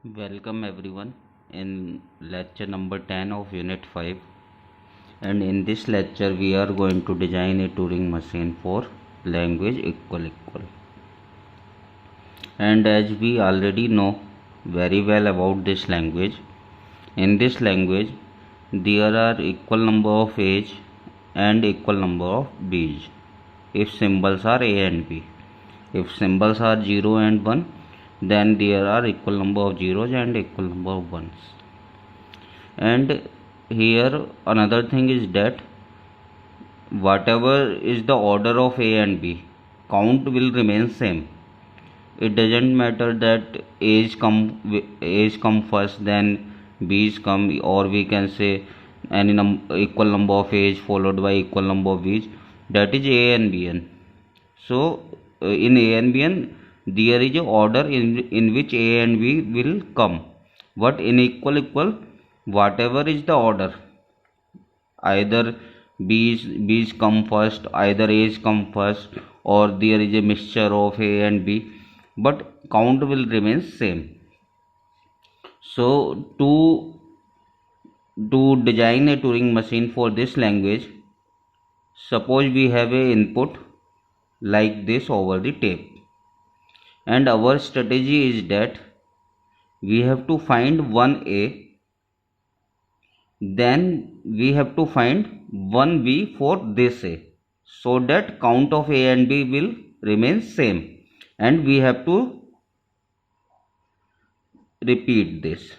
Welcome everyone in lecture number 10 of unit 5, and in this lecture we are going to design a Turing machine for language equal. And as we already know very well about this language, in this language there are equal number of A's and equal number of B's if symbols are A and B. If symbols are 0 and 1, then there are equal number of zeros and equal number of ones. And here another thing is that whatever is the order of A and B, count will remain same. It doesn't matter that A's come first, then B's come, or we can say any equal number of A's followed by equal number of B's. That is A and Bn. So in A and Bn there is a order in which A and B will come. But in equal, whatever is the order, either B's come first, either A's come first, or there is a mixture of A and B, but count will remain same. So to design a Turing machine for this language, suppose we have a input like this over the tape, and our strategy is that we have to find one A, then we have to find one B for this A, so that count of A and B will remain same, and we have to repeat this.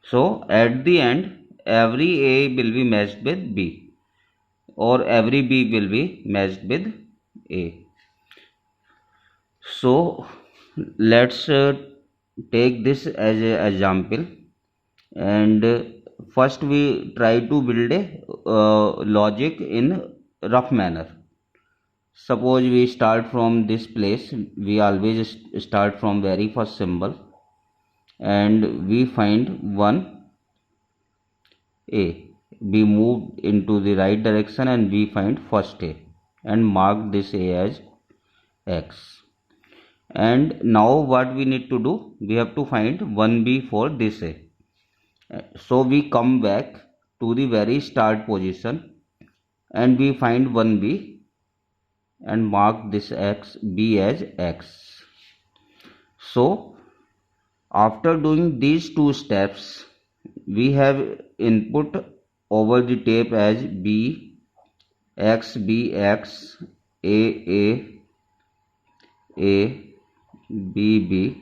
So at the end every A will be matched with B, or every B will be matched with A. So let's take this as an example, and first we try to build a logic in rough manner. Suppose we start from this place, we always start from very first symbol, and we find one A. We move into the right direction and we find first A and mark this A as X. And now what we need to do, we have to find 1B for this A. So we come back to the very start position and we find 1B and mark this B as X. So after doing these two steps, we have input over the tape as B, X, B, X, A, B, B,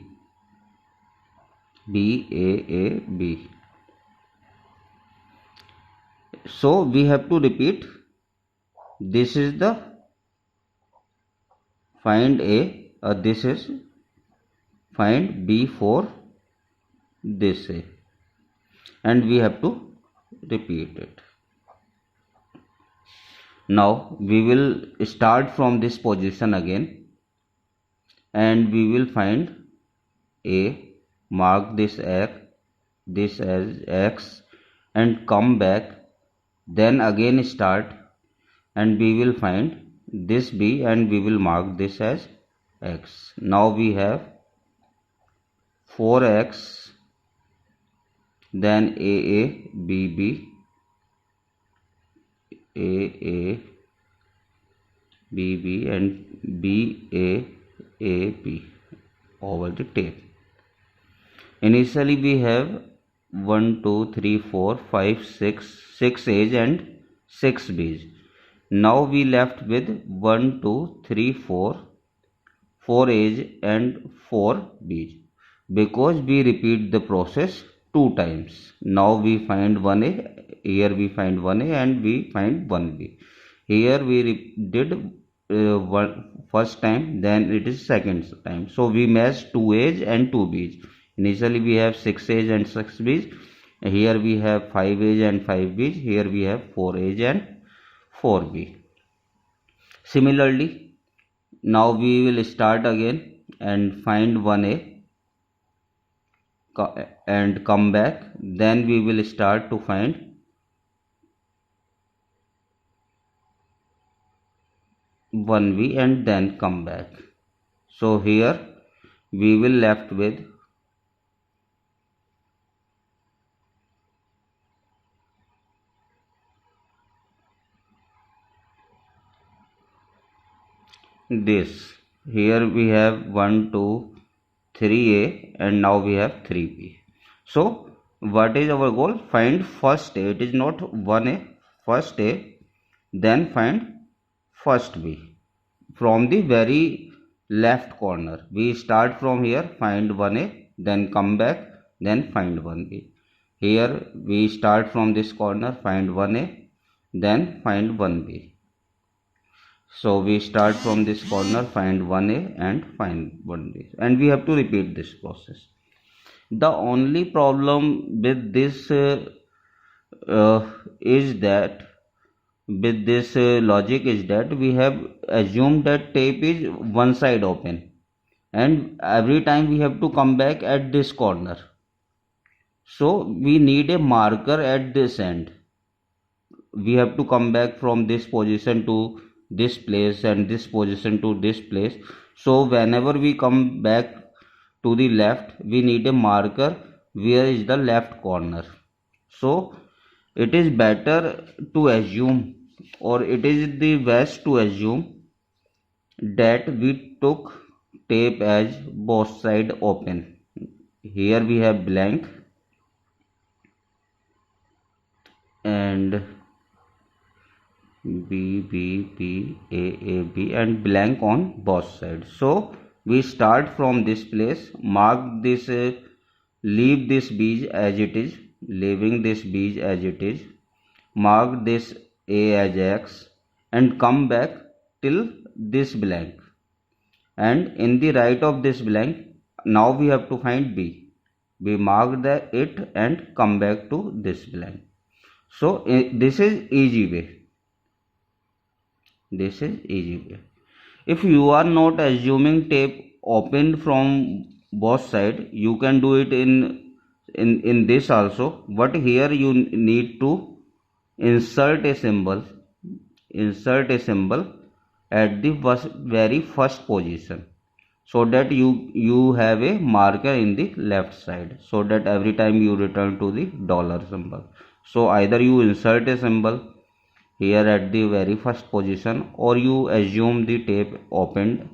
B, A, B. So we have to repeat. This is the find A, this is find B for this A, and we have to repeat it. Now we will start from this position again, and we will find A, mark this as X, and come back, then again start, and we will find this B and we will mark this as X. Now we have 4X, then A, B, A, B, and B, A, B over the tape. Initially we have 1, 2, 3, 4, 5, 6 A's and 6 B's. Now we left with 1, 2, 3, 4 A's and 4 B's, because we repeat the process 2 times. Now we find 1A, here we find 1A and we find 1B. Here we did first time, then it is second time. So we match 2 A's and 2 B's. Initially we have 6 A's and 6 B's. Here we have 5 A's and 5 B's. Here we have 4 A's and 4 B. Similarly, now we will start again and find 1A and come back. Then we will start to find 1B and then come back. So here we will left with this. Here we have 1 2 3a, and now we have 3b. So what is our goal? Find first a. It is not 1a, first a, then find first b from the very left corner. We start from here, find 1a, then come back, then find 1b. Here we start from this corner, find 1a, then find 1b. So we start from this corner, find 1a and find 1b, and we have to repeat this process. The only problem with this is that with this logic is that we have assumed that tape is one side open, and every time we have to come back at this corner. So we need a marker at this end. We have to come back from this position to this place and this position to this place. So whenever we come back to the left, we need a marker where is the left corner. So it is better to assume, or it is the best to assume, that we took tape as both side open. Here we have blank and B, B, B, A, B, and blank on both sides. So we start from this place, mark this, leave this beige as it is, leaving this beige as it is, mark this A as X, and come back till this blank. And in the right of this blank, now we have to find B. We mark it and come back to this blank. So this is easy way. This is easy way. If you are not assuming tape open from both side, you can do it in this also. But here you need to insert a symbol. Insert a symbol at the very first position, so that you have a marker in the left side, so that every time you return to the dollar symbol. So either you insert a symbol here at the very first position, or you assume the tape opened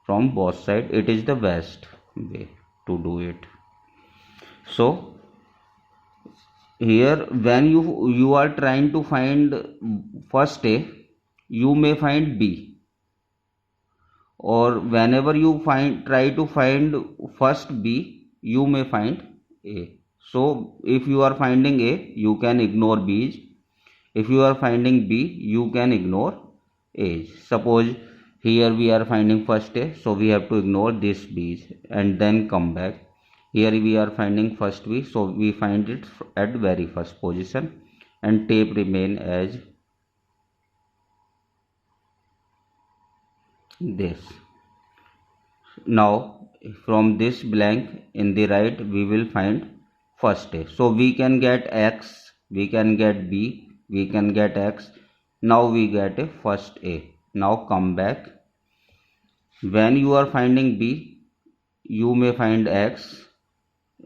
from both sides. It is the best way to do it. So here when you are trying to find first A, you may find B, or whenever you try to find first B, you may find A. So if you are finding A, you can ignore B's. If you are finding B, you can ignore A's. Suppose here we are finding first A, so we have to ignore this B's and then come back. Here we are finding first B, so we find it at very first position, and tape remain as this. Now from this blank in the right, we will find first A. So we can get X, we can get B, we can get X. Now we get a first A. Now come back. When you are finding B, you may find X,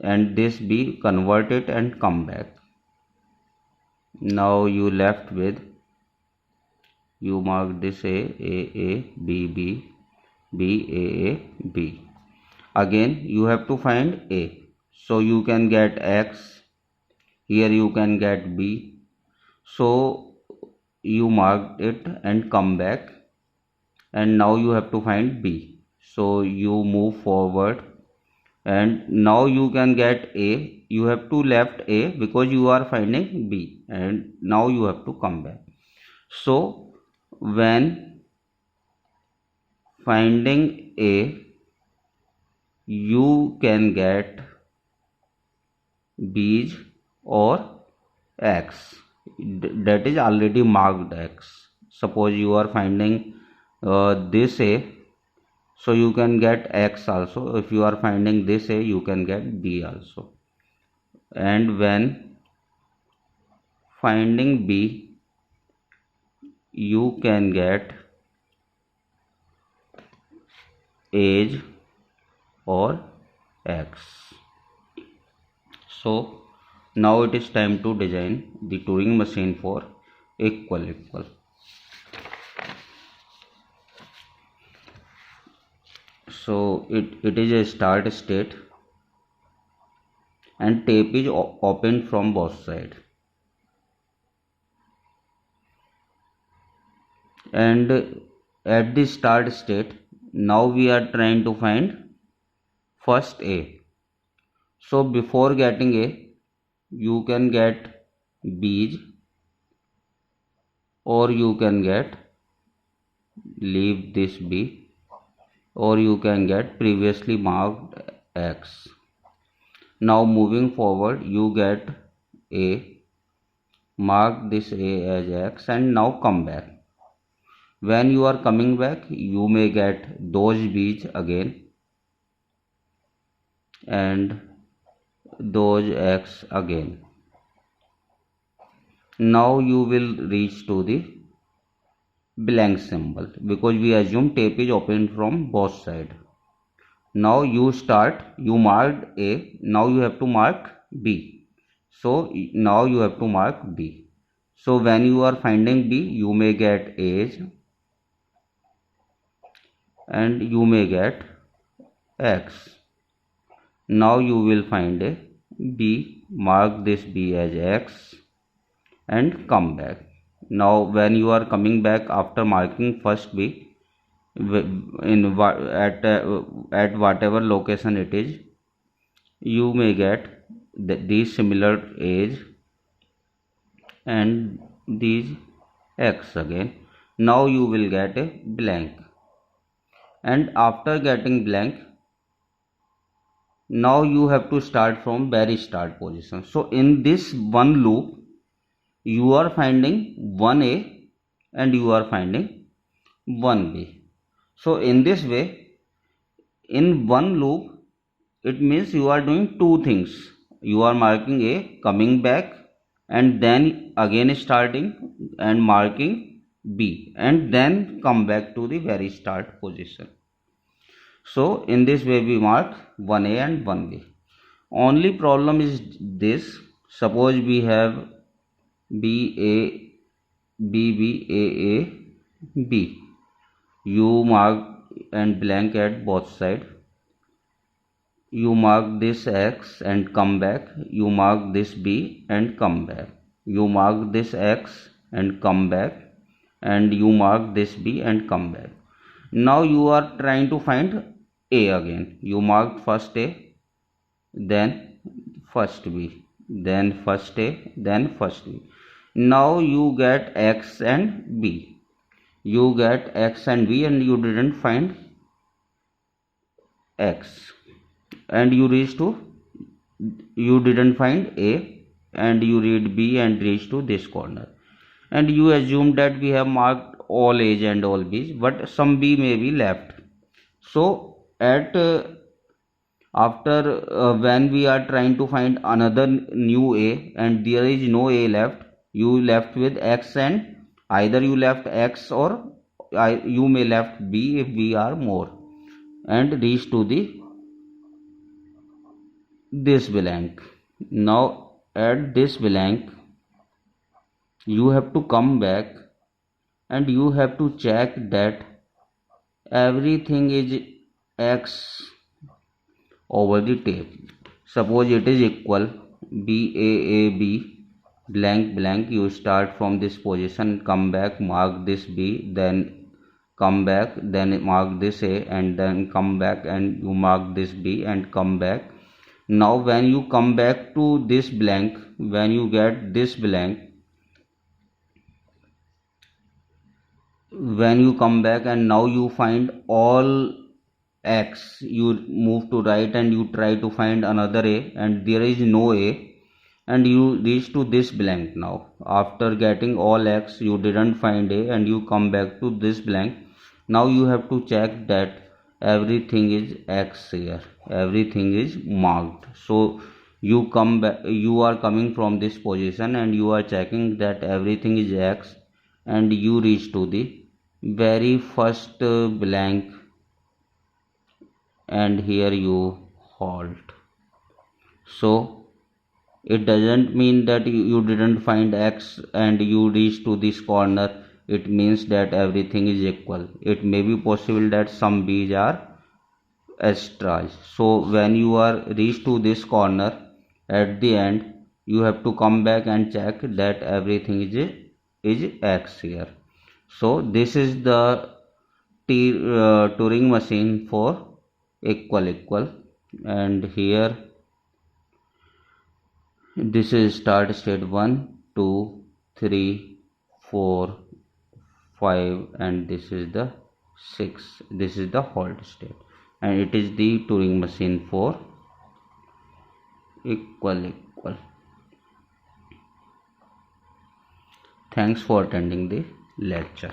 and this B, convert it and come back. Now you left with, you mark this A, B, B, B, A, B. Again you have to find A. So you can get X, here you can get B. So you marked it and come back, and now you have to find B. So you move forward, and now you can get A. You have to left A because you are finding B, and now you have to come back. So when finding A, you can get B's or X, that is already marked X. Suppose you are finding this A, so you can get X also. If you are finding this A, you can get B also. And when finding B, you can get age or x. So now it is time to design the Turing machine for equal equal. So it is a start state and tape is opened from both sides, and at the start state now we are trying to find first a. So before getting a, you can get b's, or you can get leave this b, or you can get previously marked x. Now moving forward, you get a, mark this a as x, and now come back. When you are coming back, you may get those b's again and those x again. Now you will reach to the blank symbol because we assume tape is open from both sides. Now you marked a, now you have to mark b. So now you have to mark b. So when you are finding b, you may get age and you may get x. Now you will find a b, mark this b as x and come back. Now when you are coming back after marking first b, at whatever location it is, you may get these similar age and these x again. Now you will get a blank, and after getting blank, now you have to start from very start position. So in this one loop you are finding 1a and you are finding 1b. So in this way, in one loop, it means you are doing two things. You are marking a, coming back, and then again starting and marking b, and then come back to the very start position. So in this way we mark 1a and 1b. Only problem is this: suppose we have b a b b a a b. You mark and blank at both sides. You mark this x and come back. You mark this b and come back. You mark this x and come back, and you mark this b and come back. Now you are trying to find a again. You marked first a, then first b, then first a, then first b. Now you get x and b. You get x and b and you didn't find x, and you didn't find a, and you read b and reach to this corner, and you assume that we have marked all a's and all b's, but some b may be left. So at after when we are trying to find another new a and there is no a left, you left with x, and either you left x or you may left b if b are more, and reach to the this blank. Now at this blank you have to come back and you have to check that everything is x over the tape. Suppose it is equal b a b blank blank. You start from this position, come back, mark this b, then come back, then mark this a, and then come back and you mark this b and come back. Now when you come back to this blank, when you get this blank, when you come back and now you find all x, you move to right and you try to find another a and there is no a, and you reach to this blank. Now after getting all x you didn't find a and you come back to this blank. Now you have to check that everything is x here, everything is marked. So you come back, you are coming from this position and you are checking that everything is x, and you reach to the very first blank and here you halt. So it doesn't mean that you didn't find x and you reach to this corner. It means that everything is equal. It may be possible that some b's are extras. So when you are reached to this corner, at the end you have to come back and check that everything is x here. So this is the Turing machine for equal. And here this is start state 1 2 3 4 5, and this is the 6. This is the halt state, and it is the Turing machine for equal. Thanks for attending the lecture.